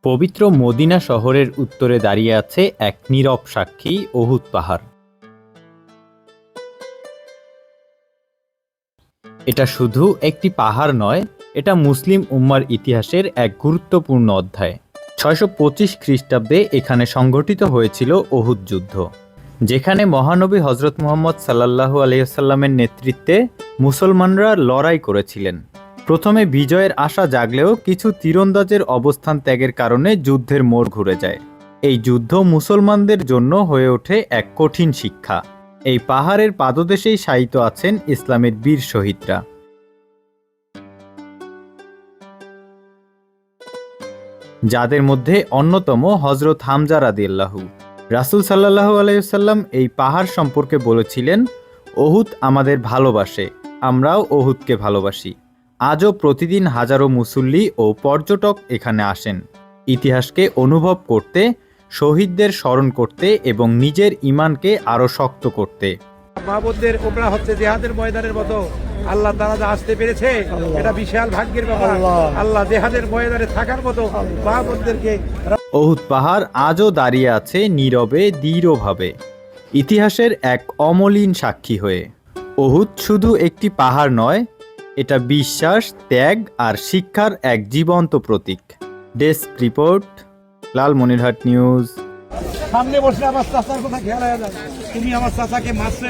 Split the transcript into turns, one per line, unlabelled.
পবিত্র মদিনা শহরের উত্তরে দাঁড়িয়ে আছে এক নীরব সাক্ষী উহুদ পাহাড়। এটা শুধু একটি পাহাড় নয়, এটা মুসলিম উম্মার ইতিহাসের এক গুরুত্বপূর্ণ অধ্যায়। 625 খ্রিস্টাব্দে এখানে সংঘটিত হয়েছিল উহুদ যুদ্ধ, যেখানে মহানবী হজরত মুহাম্মদ সাল্লাল্লাহু আলাইহি ওয়াসাল্লামের নেতৃত্বে মুসলমানরা লড়াই করেছিলেন। প্রথমে বিজয়ের আশা জাগলেও কিছু তীরন্দাজের অবস্থান ত্যাগের কারণে যুদ্ধের মোড় ঘুরে যায়। এই যুদ্ধ মুসলমানদের জন্য হয়ে ওঠে এক কঠিন শিক্ষা। এই পাহাড়ের পাদদেশেই শায়িত আছেন ইসলামের বীর শহীদরা, যাদের মধ্যে অন্যতম হজরত হামজা রাদিয়াল্লাহু। রাসূল সাল্লাল্লাহু আলাইহি ওয়াসাল্লাম এই পাহাড় সম্পর্কে বলেছিলেন, উহুদ আমাদের ভালোবাসে, আমরাও উহুদকে ভালোবাসি। আজও প্রতিদিন হাজারো মুসল্লি ও পর্যটক এখানে আসেন, ইতিহাসকে অনুভব করতে, শহীদদের স্মরণ করতে এবং নিজের ঈমানকে আরও শক্ত করতে।
মাহবুবদের ওপরা হচ্ছে জিহাদের ময়দানের মতো আল্লাহ তাআলা যা আসতে পেরেছে, এটা বিশাল ভাগ্যের ব্যাপার। আল্লাহ জিহাদের ময়দানে থাকার মতো মাহবুবদেরকে।
উহুদ পাহাড় আজও দাঁড়িয়ে আছে নীরবে, দৃঢ়ভাবে, ইতিহাসের এক অমলিন সাক্ষী হয়ে। উহুদ শুধু একটি পাহাড় নয়, এটা বিশ্বাস, ত্যাগ আর শিক্ষার এক জীবন্ত প্রতীক। Desk report, Lalmonirhat news.
সামনে বসে আমার চাচার কথা খেয়াল হয়ে যায়, তুমি আমার চাচাকে মাসরে